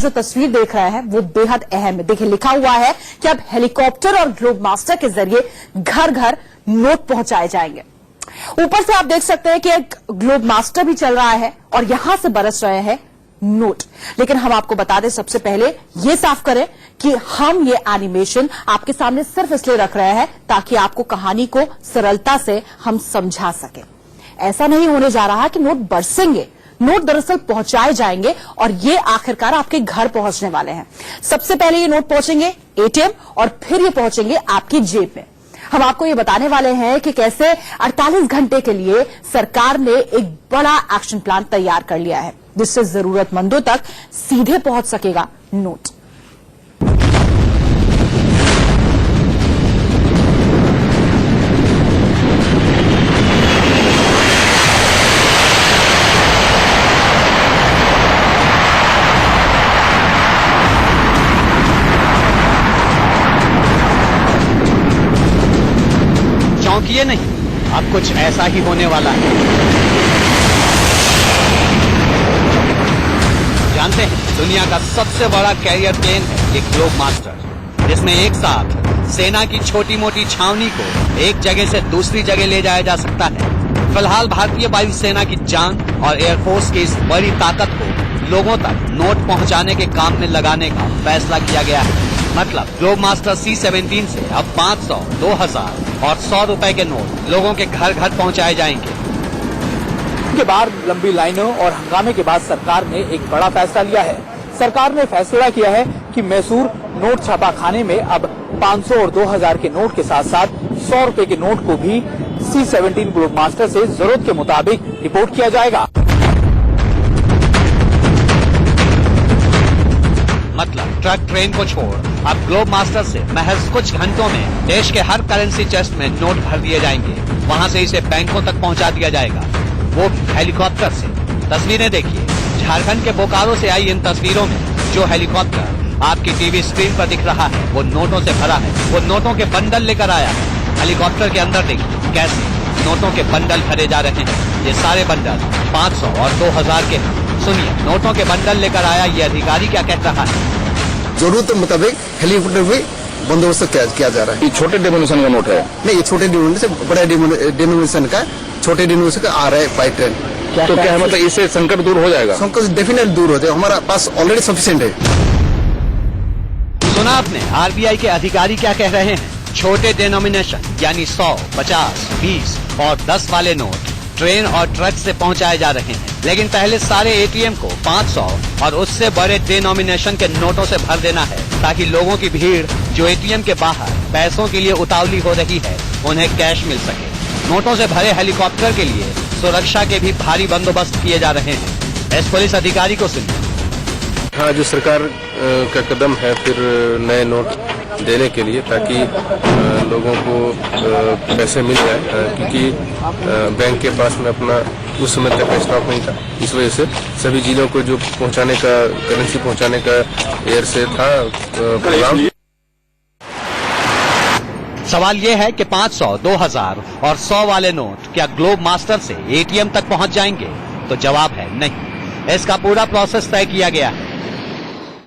जो तस्वीर देख रहे हैं वो बेहद अहम है। देखिए लिखा हुआ है कि अब हेलीकॉप्टर और ग्लोब मास्टर के जरिए घर घर नोट पहुंचाए जाएंगे। ऊपर से आप देख सकते हैं कि एक ग्लोब मास्टर भी चल रहा है और यहां से बरस रहे हैं नोट। लेकिन हम आपको बता दें, सबसे पहले ये साफ करें कि हम ये एनिमेशन आपके सामने सिर्फ इसलिए रख रहे हैं ताकि आपको कहानी को सरलता से हम समझा सकें। ऐसा नहीं होने जा रहा कि नोट बरसेंगे, नोट दरअसल पहुंचाए जाएंगे और ये आखिरकार आपके घर पहुंचने वाले हैं। सबसे पहले ये नोट पहुंचेंगे एटीएम और फिर ये पहुंचेंगे आपकी जेब में। हम आपको ये बताने वाले हैं कि कैसे 48 घंटे के लिए सरकार ने एक बड़ा एक्शन प्लान तैयार कर लिया है, जिससे जरूरतमंदों तक सीधे पहुंच सकेगा नोट। चौंकिए नहीं, अब कुछ ऐसा ही होने वाला है। जानते हैं, दुनिया का सबसे बड़ा कैरियर प्लेन है ये ग्लोब मास्टर, जिसमें एक साथ सेना की छोटी मोटी छावनी को एक जगह से दूसरी जगह ले जाया जा सकता है। फिलहाल भारतीय वायुसेना की जान और एयरफोर्स की इस बड़ी ताकत को लोगों तक नोट पहुंचाने के काम में लगाने का फैसला किया गया है। मतलब ग्लोब मास्टर C-17 से अब 500, 2000 और 100 रुपए के नोट लोगों के घर घर पहुंचाए जाएंगे। के बाद लंबी लाइनों और हंगामे के बाद सरकार ने एक बड़ा फैसला लिया है। सरकार ने फैसला किया है कि मैसूर नोट छापा खाने में अब 500 और 2000 के नोट के साथ साथ 100 रुपए के नोट को भी C-17 ग्लोब मास्टर से जरूरत के मुताबिक रिपोर्ट किया जाएगा। मतलब ट्रक ट्रेन को छोड़ अब ग्लोब मास्टर से महज कुछ घंटों में देश के हर करेंसी चेस्ट में नोट भर दिए जाएंगे। वहां से इसे बैंकों तक पहुंचा दिया जाएगा, वो हेलीकॉप्टर से। तस्वीरें देखिए, झारखंड के बोकारो से आई इन तस्वीरों में जो हेलीकॉप्टर आपकी टीवी स्क्रीन पर दिख रहा है वो नोटों से भरा है। वो नोटों के बंडल लेकर आया है। हेलीकॉप्टर के अंदर देखिए कैसे नोटों के बंडल भरे जा रहे हैं। ये सारे बंडल 500 और 2000 के हैं। सुनिए, नोटों के बंडल लेकर आया ये अधिकारी क्या कह रहा है। जरूरत के मुताबिक हेलीकॉप्टर भी बंदोबस्त किया जा रहा है। ये छोटे डिनोमिनेशन का नोट है? नहीं, ये छोटे डिनोमिनेशन से बड़े डिनोमिनेशन का, छोटे डिनोमिनेशन का आ रहा है बाई ट्रेन। तो क्या है, मतलब इससे संकट दूर हो जाएगा? संकट डेफिनेटली दूर हो जाएगा, हमारा पास ऑलरेडी सफिशिएंट है। सुना आपने, आरबीआई के अधिकारी क्या कह रहे हैं। छोटे डिनोमिनेशन यानी 100, 50, 20 और 10 वाले नोट ट्रेन और ट्रक से पहुंचाए जा रहे हैं। लेकिन पहले सारे एटीएम को 500 और उससे बड़े डिनोमिनेशन के नोटों से भर देना है, ताकि लोगों की भीड़ जो एटीएम के बाहर पैसों के लिए उतावली हो रही है उन्हें कैश मिल सके। नोटों से भरे हेलीकॉप्टर के लिए सुरक्षा के भी भारी बंदोबस्त किए जा रहे हैं। इस पुलिस अधिकारी को सुनिए। हाँ, जो सरकार का कदम है फिर नए नोट देने के लिए, ताकि लोगों को पैसे मिल जाए, क्योंकि बैंक के पास में अपना उस समय तक स्टॉक नहीं था। इस वजह से सभी जिलों को जो पहुंचाने का, करेंसी पहुंचाने का एयर से था प्रोग्राम। सवाल ये है कि 500, 2000 और 100 वाले नोट क्या ग्लोब मास्टर से एटीएम तक पहुंच जाएंगे? तो जवाब है नहीं। इसका पूरा प्रोसेस तय किया गया है।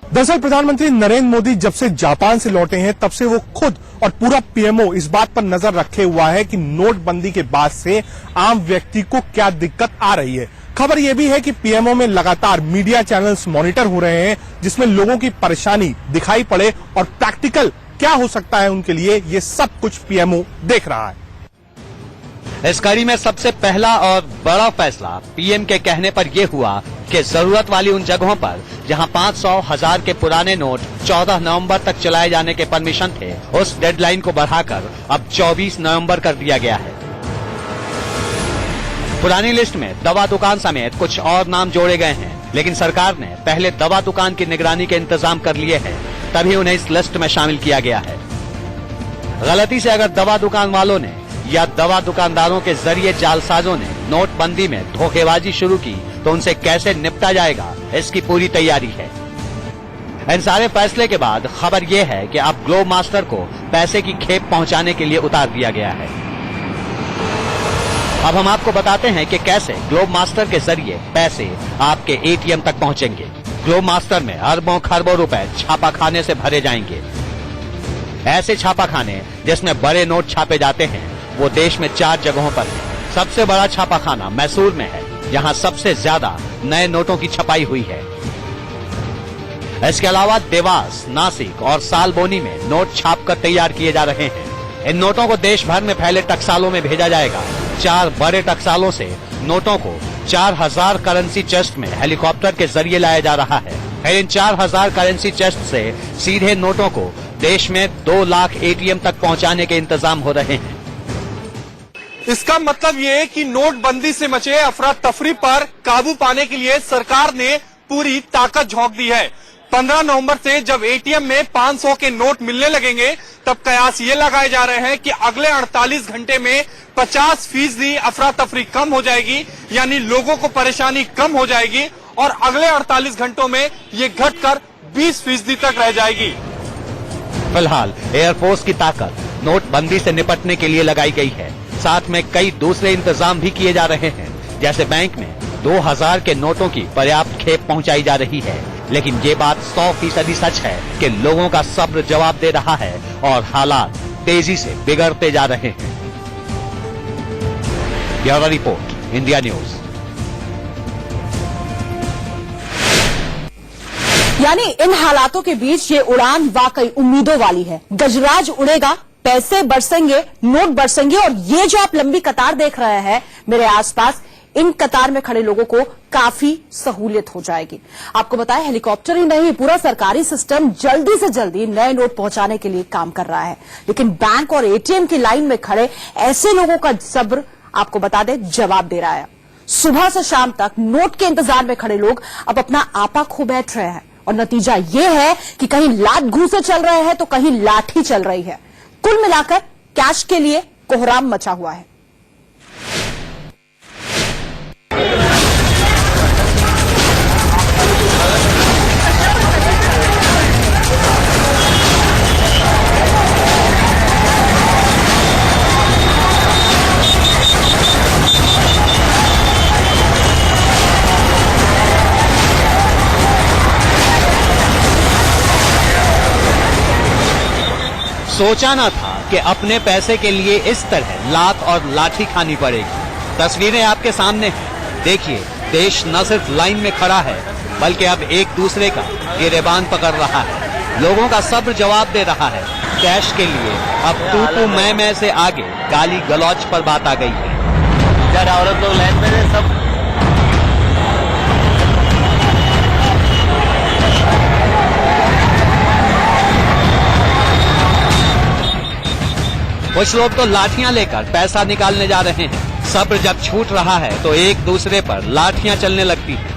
दरअसल प्रधानमंत्री नरेंद्र मोदी जब से जापान से लौटे हैं तब से वो खुद और पूरा पीएमओ इस बात पर नजर रखे हुआ है कि नोटबंदी के बाद से आम व्यक्ति को क्या दिक्कत आ रही है। खबर यह भी है कि पीएमओ में लगातार मीडिया चैनल्स मॉनिटर हो रहे हैं, जिसमें लोगों की परेशानी दिखाई पड़े और प्रैक्टिकल क्या हो सकता है उनके लिए, ये सब कुछ पीएमओ देख रहा है। इस कड़ी में सबसे पहला और बड़ा फैसला पीएम के कहने पर यह हुआ कि जरूरत वाली उन जगहों पर जहां 500, 1000 के पुराने नोट 14 नवंबर तक चलाए जाने के परमिशन थे, उस डेडलाइन को बढ़ाकर अब 24 नवंबर कर दिया गया है। पुरानी लिस्ट में दवा दुकान समेत कुछ और नाम जोड़े गए हैं, लेकिन सरकार ने पहले दवा दुकान की निगरानी के इंतजाम कर लिए हैं, तभी उन्हें इस लिस्ट में शामिल किया गया है। गलती से अगर दवा दुकान वालों ने या दवा दुकानदारों के जरिए जालसाजों ने नोटबंदी में धोखेबाजी शुरू की तो उनसे कैसे निपटा जाएगा, इसकी पूरी तैयारी है। इन सारे फैसले के बाद खबर यह है कि अब ग्लोब मास्टर को पैसे की खेप पहुंचाने के लिए उतार दिया गया है। अब हम आपको बताते हैं कि कैसे ग्लोब मास्टर के जरिए पैसे आपके एटीएम तक पहुंचेंगे। ग्लोब मास्टर में अरबों खरबों रुपए छापाखाने से भरे जाएंगे। ऐसे छापाखाने जिसमें बड़े नोट छापे जाते हैं वो देश में 4 जगहों पर है। सबसे बड़ा छापाखाना मैसूर में है, जहां सबसे ज्यादा नए नोटों की छपाई हुई है। इसके अलावा देवास, नासिक और सालबोनी में नोट छापकर तैयार किए जा रहे हैं। इन नोटों को देश भर में फैले टकसालों में भेजा जाएगा। 4 बड़े टकसालों से नोटों को 4000 करेंसी चेस्ट में हेलीकॉप्टर के जरिए लाया जा रहा है। फिर इन 4000 करेंसी चेस्ट से सीधे नोटों को देश में 2 लाख एटीएम तक पहुंचाने के इंतजाम हो रहे हैं। इसका मतलब ये है कि नोटबंदी से मचे अफरा तफरी पर काबू पाने के लिए सरकार ने पूरी ताकत झोंक दी है। 15 नवंबर से जब एटीएम में 500 के नोट मिलने लगेंगे तब कयास ये लगाए जा रहे हैं कि अगले 48 घंटे में 50% अफरा तफरी कम हो जाएगी, यानी लोगों को परेशानी कम हो जाएगी और अगले 48 घंटों में ये घटकर 20% तक रह जाएगी। फिलहाल एयरफोर्स की ताकत नोटबंदी से निपटने के लिए लगाई गई है। साथ में कई दूसरे इंतजाम भी किए जा रहे हैं, जैसे बैंक में 2000 के नोटों की पर्याप्त खेप पहुंचाई जा रही है। लेकिन ये बात 100% सच है कि लोगों का सब्र जवाब दे रहा है और हालात तेजी से बिगड़ते जा रहे हैं। Bureau report, India news. यानी इन हालातों के बीच ये उड़ान वाकई उम्मीदों वाली है। गजराज उड़ेगा, पैसे बरसेंगे, नोट बरसेंगे और ये जो आप लंबी कतार देख रहे हैं मेरे आसपास, इन कतार में खड़े लोगों को काफी सहूलियत हो जाएगी। आपको बताएं, हेलीकॉप्टर ही नहीं, पूरा सरकारी सिस्टम जल्दी से जल्दी नए नोट पहुंचाने के लिए काम कर रहा है। लेकिन बैंक और एटीएम की लाइन में खड़े ऐसे लोगों का सब्र, आपको बता दें, जवाब दे रहा है। सुबह से शाम तक नोट के इंतजार में खड़े लोग अब अपना आपा खो बैठ रहे हैं और नतीजा यह है कि कहीं लात घूंसे चल रहे हैं तो कहीं लाठी चल रही है। कुल मिलाकर कैश के लिए कोहराम मचा हुआ है। सोचा ना था कि अपने पैसे के लिए इस तरह लात और लाठी खानी पड़ेगी। तस्वीरें आपके सामने हैं। देखिए, देश न सिर्फ लाइन में खड़ा है बल्कि अब एक दूसरे का गिरेबान पकड़ रहा है। लोगों का सब्र जवाब दे रहा है। कैश के लिए अब तू मैं से आगे गाली गलौज पर बात आ गई है। औरत लोग लाइन में सब कुछ लोग तो लाठियां लेकर पैसा निकालने जा रहे हैं। सब्र जब छूट रहा है तो एक दूसरे पर लाठियां चलने लगती हैं।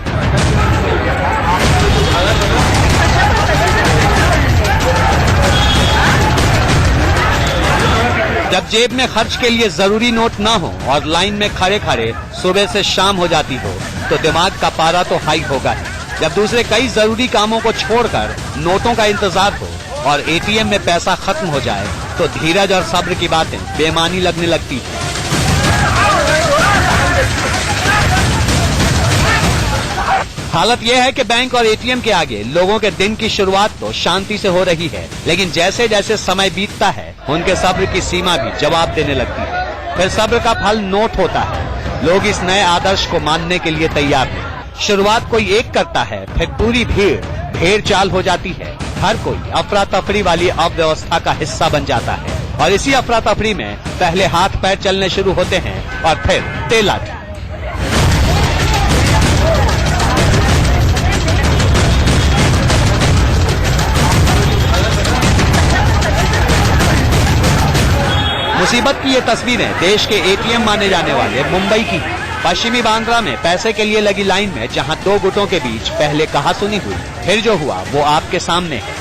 जब जेब में खर्च के लिए जरूरी नोट ना हो और लाइन में खड़े खड़े सुबह से शाम हो जाती हो तो दिमाग का पारा तो हाई होगा ही। जब दूसरे कई जरूरी कामों को छोड़कर नोटों का इंतजार हो और एटीएम में पैसा खत्म हो जाए तो धीरज और सब्र की बातें बेमानी लगने लगती है। हालत यह है कि बैंक और एटीएम के आगे लोगों के दिन की शुरुआत तो शांति से हो रही है, लेकिन जैसे जैसे समय बीतता है उनके सब्र की सीमा भी जवाब देने लगती है। फिर सब्र का फल नोट होता है। लोग इस नए आदर्श को मानने के लिए तैयार हैं। शुरुआत कोई एक करता है, फिर पूरी भीड़ ढेर चाल हो जाती है। हर कोई अफरा तफरी वाली अव्यवस्था का हिस्सा बन जाता है और इसी अफरा तफरी में पहले हाथ पैर चलने शुरू होते हैं और फिर तेलाठी। मुसीबत की ये तस्वीरें देश के एटीएम माने जाने वाले मुंबई की हैं। पश्चिमी बांद्रा में पैसे के लिए लगी लाइन में जहां 2 गुटों के बीच पहले कहासुनी हुई, फिर जो हुआ वो आपके सामने है।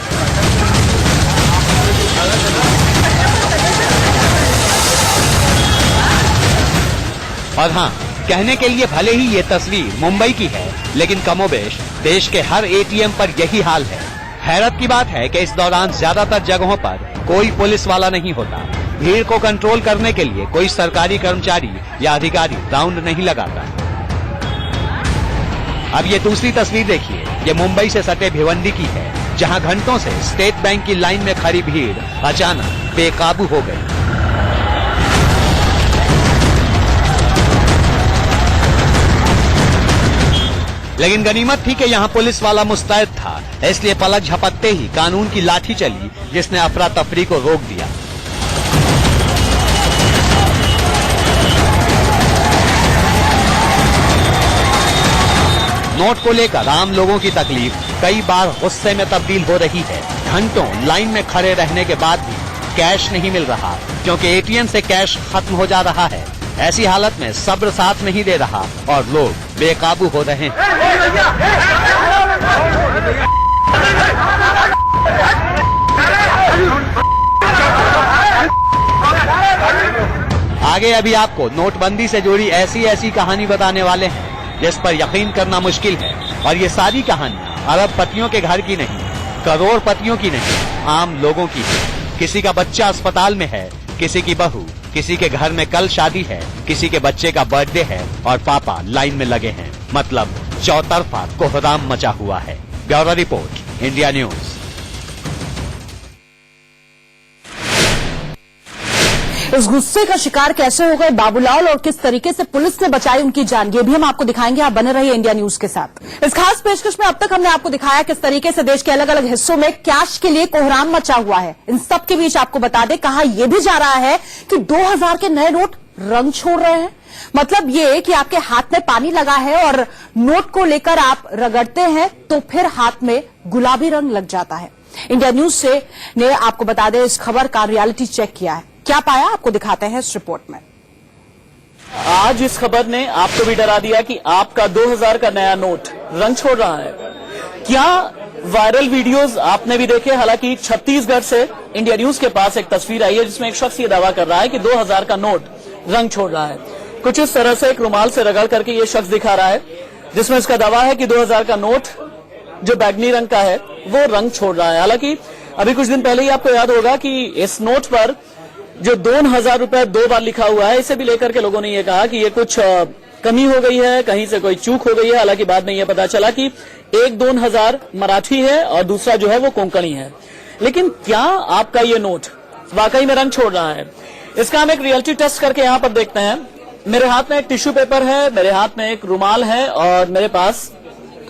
और हाँ, कहने के लिए भले ही ये तस्वीर मुंबई की है, लेकिन कमोबेश देश के हर एटीएम पर यही हाल है। हैरत की बात है कि इस दौरान ज्यादातर जगहों पर कोई पुलिस वाला नहीं होता। भीड़ को कंट्रोल करने के लिए कोई सरकारी कर्मचारी या अधिकारी राउंड नहीं लगाता। अब ये दूसरी तस्वीर देखिए, ये मुंबई से सटे भिवंडी की है, जहां घंटों से स्टेट बैंक की लाइन में खड़ी भीड़ अचानक बेकाबू हो गई। लेकिन गनीमत थी कि यहाँ पुलिस वाला मुस्तैद था, इसलिए पलक झपकते ही कानून की लाठी चली, जिसने अफरा तफरी को रोक दिया। नोट को लेकर आम लोगों की तकलीफ कई बार गुस्से में तब्दील हो रही है। घंटों लाइन में खड़े रहने के बाद भी कैश नहीं मिल रहा, क्योंकि एटीएम से कैश खत्म हो जा रहा है। ऐसी हालत में सब्र साथ नहीं दे रहा और लोग बेकाबू हो रहे हैं। आगे अभी आपको नोटबंदी से जुड़ी ऐसी कहानी बताने वाले हैं जिस पर यकीन करना मुश्किल है। और ये सारी कहानी अरबपतियों के घर की नहीं, करोड़पतियों की नहीं, आम लोगों की है। किसी का बच्चा अस्पताल में है, किसी की बहू, किसी के घर में कल शादी है, किसी के बच्चे का बर्थडे है और पापा लाइन में लगे हैं। मतलब चौतरफा कोहराम मचा हुआ है। Bureau report, India news. इस गुस्से का शिकार कैसे हो गए बाबूलाल और किस तरीके से पुलिस ने बचाई उनकी जान, ये भी हम आपको दिखाएंगे। आप बने रहिए इंडिया न्यूज के साथ। इस खास पेशकश में अब तक हमने आपको दिखाया किस तरीके से देश के अलग अलग हिस्सों में कैश के लिए कोहराम मचा हुआ है। इन सब के बीच आपको बता दें, कहा यह भी जा रहा है कि 2000 के नए नोट रंग छोड़ रहे हैं। मतलब ये कि आपके हाथ में पानी लगा है और नोट को लेकर आप रगड़ते हैं तो फिर हाथ में गुलाबी रंग लग जाता है। इंडिया न्यूज ने आपको बता दें, इस खबर का रियलिटी चेक किया है। क्या पाया आपको दिखाते हैं इस रिपोर्ट में। आज इस खबर ने आपको भी डरा दिया कि आपका 2000 का नया नोट रंग छोड़ रहा है। क्या वायरल वीडियोस आपने भी देखे। हालांकि छत्तीसगढ़ से इंडिया न्यूज के पास एक तस्वीर आई है जिसमें एक शख्स ये दावा कर रहा है कि 2000 का नोट रंग छोड़ रहा है। कुछ इस तरह से एक रुमाल से रगड़ करके ये शख्स दिखा रहा है, जिसमें इसका दावा है कि 2000 का नोट जो बैगनी रंग का है वो रंग छोड़ रहा है। हालांकि अभी कुछ दिन पहले ही आपको याद होगा कि इस नोट पर जो 2000 रुपए 2 बार लिखा हुआ है, इसे भी लेकर के लोगों ने ये कहा कि ये कुछ कमी हो गई है, कहीं से कोई चूक हो गई है। हालांकि बाद में ये पता चला कि एक 2000 मराठी है और दूसरा जो है वो कोंकणी है। लेकिन क्या आपका ये नोट वाकई में रंग छोड़ रहा है? इसका हम एक रियलिटी टेस्ट करके यहाँ पर देखते हैं। मेरे हाथ में एक टिश्यू पेपर है, मेरे हाथ में एक रुमाल है और मेरे पास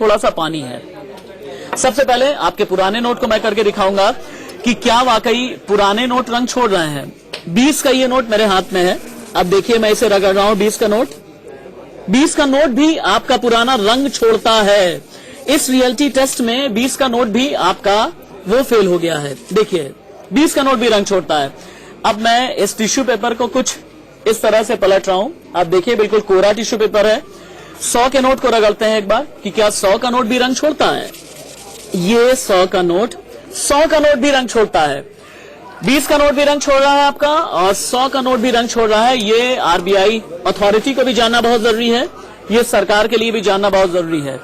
थोड़ा सा पानी है। सबसे पहले आपके पुराने नोट को मैं करके दिखाऊंगा कि क्या वाकई पुराने नोट रंग छोड़ रहे हैं। 20 का ये नोट मेरे हाथ में है। अब देखिए मैं इसे रगड़ रहा हूं। 20 का नोट, 20 का नोट भी आपका पुराना रंग छोड़ता है। इस रियलिटी टेस्ट में 20 का नोट भी आपका वो फेल हो गया है। देखिए 20 का नोट भी रंग छोड़ता है। अब मैं इस टिश्यू पेपर को कुछ इस तरह से पलट रहा हूं। आप देखिए बिल्कुल कोरा टिश्यू पेपर है। 100 के नोट को रगड़ते हैं एक बार कि क्या 100 का नोट भी रंग छोड़ता है। ये 100 का नोट भी रंग छोड़ता है। 20 का नोट भी रंग छोड़ रहा है आपका और 100 का नोट भी रंग छोड़ रहा है। ये आरबीआई अथॉरिटी को भी जानना बहुत जरूरी है, ये सरकार के लिए भी जानना बहुत जरूरी है।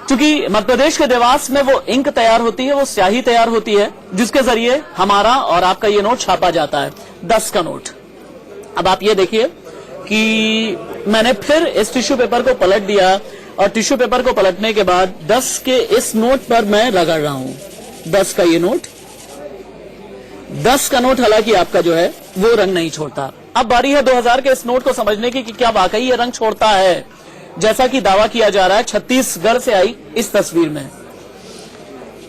क्योंकि मध्य प्रदेश के देवास में वो इंक तैयार होती है, वो स्याही तैयार होती है, जिसके जरिए हमारा और आपका ये नोट छापा जाता है। 10 का नोट। अब आप ये देखिए कि मैंने फिर इस टिश्यू पेपर को पलट दिया और टिश्यू पेपर को पलटने के बाद 10 के इस नोट पर मैं रगड़ रहा हूं। 10 का ये नोट, 10 का नोट हालांकि आपका जो है वो रंग नहीं छोड़ता। अब बारी है 2000 के इस नोट को समझने की कि क्या वाकई ये रंग छोड़ता है, जैसा कि दावा किया जा रहा है छत्तीसगढ़ से आई इस तस्वीर में।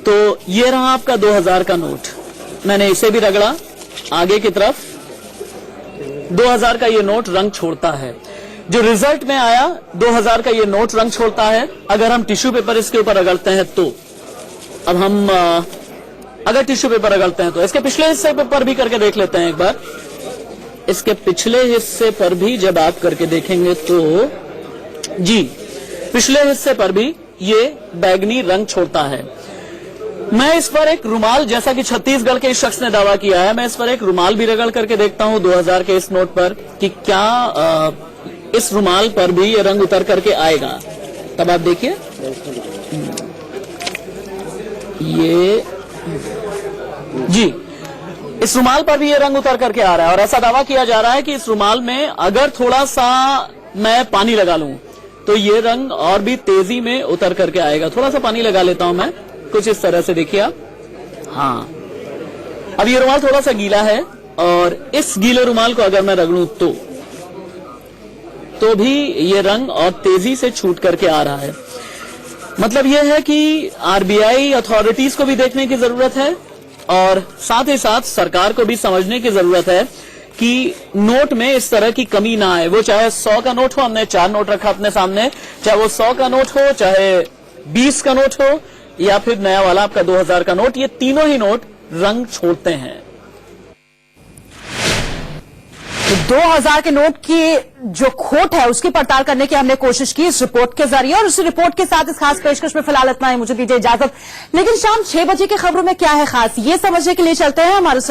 तो ये रहा आपका 2000 का नोट। मैंने इसे भी रगड़ा आगे की तरफ। 2000 का ये नोट रंग छोड़ता है। जो रिजल्ट में आया 2000 का ये नोट रंग छोड़ता है। अगर हम टिश्यू पेपर इसके ऊपर रगड़ते हैं तो, अब हम अगर टिश्यू पेपर रगड़ते हैं तो इसके पिछले हिस्से पर भी करके देख लेते हैं एक बार। इसके पिछले हिस्से पर भी जब आप करके देखेंगे तो जी, पिछले हिस्से पर भी ये बैगनी रंग छोड़ता है। मैं इस पर एक रुमाल, जैसा कि छत्तीसगढ़ के इस शख्स ने दावा किया है, मैं इस पर एक रुमाल भी रगड़ करके देखता हूं 2000 के इस नोट पर कि क्या इस रुमाल पर भी ये रंग उतर करके आएगा। तब आप देखिए ये जी, इस रुमाल पर भी ये रंग उतर करके आ रहा है और ऐसा दावा किया जा रहा है कि इस रुमाल में अगर थोड़ा सा मैं पानी लगा लूं तो ये रंग और भी तेजी में उतर करके आएगा। थोड़ा सा पानी लगा लेता हूं मैं, कुछ इस तरह से देखिए आप। हाँ, अब ये रुमाल थोड़ा सा गीला है और इस गीले रुमाल को अगर मैं रगड़ूं तो भी ये रंग और तेजी से छूट करके आ रहा है। मतलब यह है कि आरबीआई अथॉरिटीज को भी देखने की जरूरत है और साथ ही साथ सरकार को भी समझने की जरूरत है कि नोट में इस तरह की कमी ना आए। वो चाहे 100 का नोट हो, हमने 4 नोट रखा अपने सामने, चाहे वो 100 का नोट हो, चाहे 20 का नोट हो या फिर नया वाला आपका 2000 का नोट, ये तीनों ही नोट रंग छोड़ते हैं। तो 2000 के नोट की जो खोट है उसकी पड़ताल करने की हमने कोशिश की इस रिपोर्ट के जरिए, और उस रिपोर्ट के साथ इस खास पेशकश में फिलहाल इतना ही। मुझे दीजिए इजाजत, लेकिन शाम 6 बजे की खबरों में क्या है खास, ये समझने के लिए चलते हैं हमारे